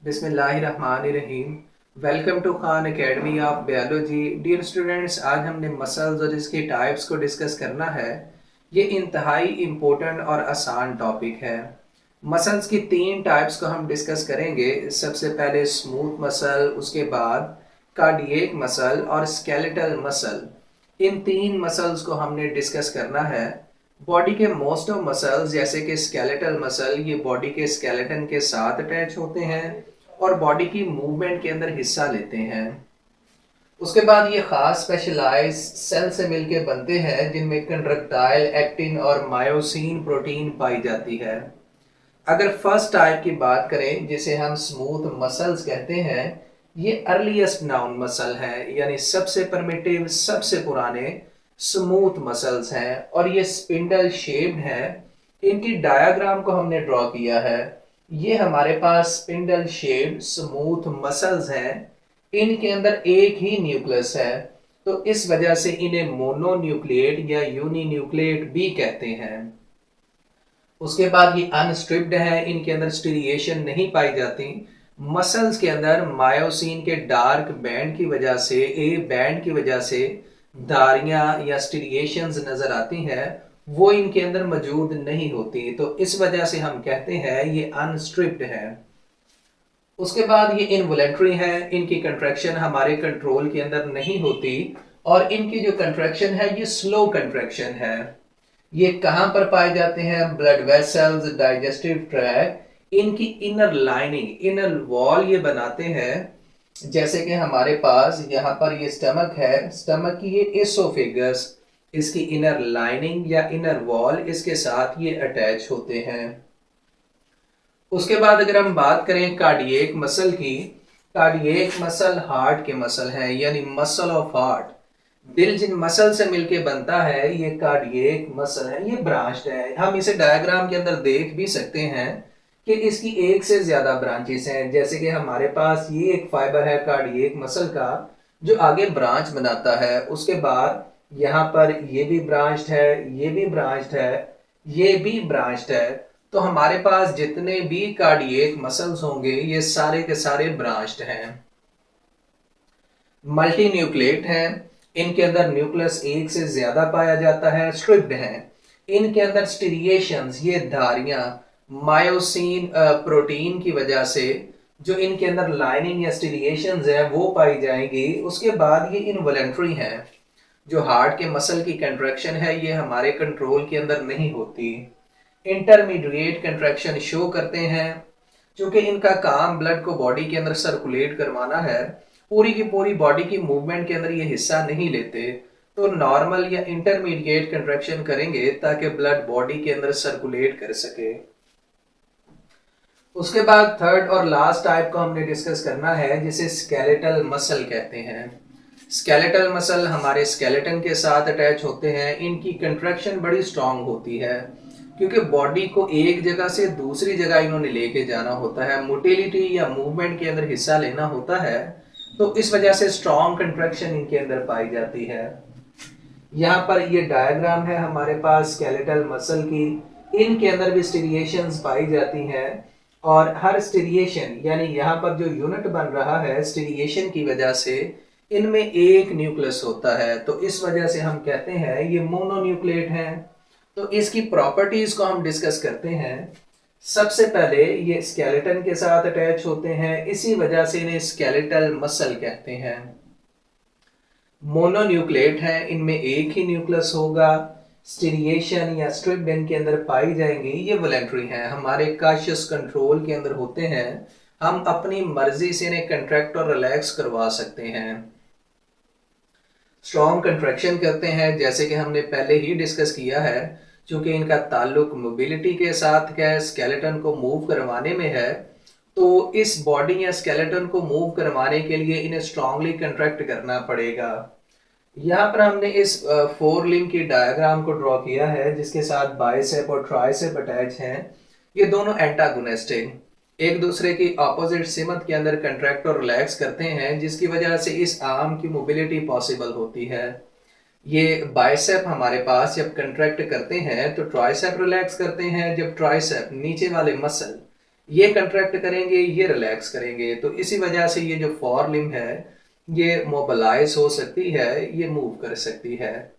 बिस्मिल्लाहिर्रहमानिर्रहीम। Welcome to Khan academy of biology. Dear students, आज हमने मसल्स और इसकी टाइप्स को डिस्कस करना है। ये इंतहाई इम्पोर्टेंट और आसान टॉपिक है। मसल्स की तीन टाइप्स को हम डिस्कस करेंगे। सबसे पहले स्मूथ मसल, उसके बाद कार्डियक मसल और स्केलेटल मसल। इन तीन मसल्स को हमने डिस्कस करना है। बॉडी के मोस्ट ऑफ मसल्स जैसे कि स्केलेटल मसल, ये बॉडी के स्केलेटन के साथ अटैच होते हैं और बॉडी की मूवमेंट के अंदर हिस्सा लेते हैं। उसके बाद ये खास स्पेशलाइज सेल से मिलके बनते हैं जिनमें कंट्रक्टाइल, एक्टिन और मायोसिन प्रोटीन पाई जाती है। अगर फर्स्ट टाइप की बात करें जिसे हम स्मूथ मसल्स कहते हैं, ये अर्लीस्ट नाउन मसल है, यानी सबसे प्रिमिटिव, सबसे पुराने स्मूथ मसल्स हैं और ये स्पिंडल शेप्ड है। इनकी डायग्राम को हमने ड्रॉ किया है। ये हमारे पास स्पिंडल शेप्ड स्मूथ मसल्स हैं। इनके अंदर एक ही न्यूक्लियस है, तो इस वजह से इन्हें मोनोन्यूक्लिएट या यूनिन्यूक्लिएट भी कहते हैं। उसके बाद ये अनस्ट्रिप्ड है, इनके अंदर स्टीरिएशन नहीं पाई जाती। मसल्स के अंदर मायोसिन के डार्क बैंड की वजह से, ए बैंड की वजह से धारियां या स्टीरिएशंस नजर आती हैं, वो इनके अंदर मौजूद नहीं होती, तो इस वजह से हम कहते हैं ये अनस्ट्रिप्ड है। उसके बाद ये इनवॉलेंट्री है, इनकी कंट्रैक्शन हमारे कंट्रोल के अंदर नहीं होती और इनकी जो कंट्रैक्शन है ये स्लो कंट्रैक्शन है। ये कहां पर पाए जाते हैं? ब्लड वेसल्स, डाइजेस्टिव ट्रैक्ट, इनकी इनर लाइनिंग, इनर वॉल ये बनाते हैं। जैसे कि हमारे पास यहाँ पर ये स्टमक है, स्टमक की ये एसोफेगस, इसकी इनर लाइनिंग या इनर वॉल इसके साथ ये अटैच होते हैं। उसके बाद अगर हम बात करें कार्डियक मसल की, कार्डियक मसल हार्ट के मसल है, यानी मसल ऑफ हार्ट। दिल जिन मसल से मिलके बनता है ये कार्डियक मसल है, ये ब्रांच्ड है। हम इसे डायग्राम के अंदर देख भी सकते हैं कि इसकी एक से ज्यादा ब्रांचेस हैं। जैसे कि हमारे पास ये एक फाइबर है कार्डियक मसल का जो आगे ब्रांच बनाता है। उसके बाद यहाँ पर ये भी ब्रांच्ड है, ये भी ब्रांच्ड है, ये भी ब्रांच्ड है। तो हमारे पास जितने भी कार्डियक मसल्स होंगे ये सारे के सारे ब्रांच्ड हैं। मल्टी न्यूक्लिएट हैं, इनके अंदर न्यूक्लियस एक से ज्यादा पाया जाता है। स्ट्रिप्ड हैं, इनके अंदर स्टीरिएशंस, ये धारियां मायोसिन प्रोटीन की वजह से जो इनके अंदर लाइनिंग या स्टीरिएशंस है वो पाई जाएंगी। उसके बाद ये इनवॉलेंट्री हैं, जो हार्ट के मसल की कंट्रैक्शन है ये हमारे कंट्रोल के अंदर नहीं होती। इंटरमीडिएट कंट्रैक्शन शो करते हैं। क्योंकि इनका काम ब्लड को बॉडी के अंदर सर्कुलेट करवाना है, पूरी की पूरी बॉडी की मूवमेंट के अंदर ये हिस्सा नहीं लेते, तो नॉर्मल या इंटरमीडिएट कंट्रैक्शन करेंगे ताकि ब्लड बॉडी के अंदर सर्कुलेट कर सके। उसके बाद थर्ड और लास्ट टाइप को हमने डिस्कस करना है जिसे स्केलेटल मसल कहते हैं। स्केलेटल मसल हमारे स्केलेटन के साथ अटैच होते हैं। इनकी कंट्रैक्शन बड़ी स्ट्रांग होती है क्योंकि बॉडी को एक जगह से दूसरी जगह इन्होंने लेके जाना होता है, मोटिलिटी या मूवमेंट के अंदर हिस्सा लेना होता है, तो इस वजह से स्ट्रांग कंट्रैक्शन इनके अंदर पाई जाती है। यहाँ पर ये डायग्राम है हमारे पास स्केलेटल मसल की। इनके अंदर भी स्टीरिएशंस पाई जाती हैं और हर स्टीरिएशन यानी यहाँ पर जो यूनिट बन रहा है स्टीरिएशन की वजह से इनमें एक न्यूक्लियस होता है, तो इस वजह से हम कहते हैं ये मोनोन्यूक्लिएट हैं। तो इसकी प्रॉपर्टीज को हम डिस्कस करते हैं। सबसे पहले ये स्केलेटन के साथ अटैच होते हैं, इसी वजह से इन्हें स्केलेटल मसल कहते हैं। मोनोन्यूक्लिएट हैं, इनमें एक ही न्यूक्लियस होगा। स्टीरिएशन या स्ट्रिप्ड इनके अंदर पाई जाएंगी। ये वॉलेंट्री हैं, हमारे कॉन्शियस कंट्रोल के अंदर होते हैं। हम अपनी मर्जी से इन्हें कंट्रैक्ट और रिलैक्स करवा सकते हैं। स्ट्रॉन्ग कंट्रैक्शन करते हैं, जैसे कि हमने पहले ही डिस्कस किया है, क्योंकि इनका ताल्लुक मोबिलिटी के साथ है, स्केलेटन को मूव करवाने में है, तो इस बॉडी या स्केलेटन को मूव करवाने के लिए इन्हें स्ट्रांगली कंट्रैक्ट करना पड़ेगा। यहाँ पर हमने इस फोर लिंब की डायग्राम को ड्रॉ किया है जिसके साथ बाइसेप और ट्राइसेप अटैच हैं। ये दोनों एंटागोनिस्टिक एक दूसरे की ऑपोजिट सिमत के अंदर कंट्रैक्ट और रिलैक्स करते हैं, जिसकी वजह से इस आर्म की मोबिलिटी पॉसिबल होती है। ये बाइसेप हमारे पास जब कंट्रैक्ट करते हैं तो ट्राइसेप रिलैक्स करते हैं। जब ट्राइसेप नीचे वाले मसल ये कंट्रैक्ट करेंगे, ये रिलैक्स करेंगे। तो इसी वजह से ये जो फोर लिम्ब है ये मोबिलाइज हो सकती है, ये मूव कर सकती है।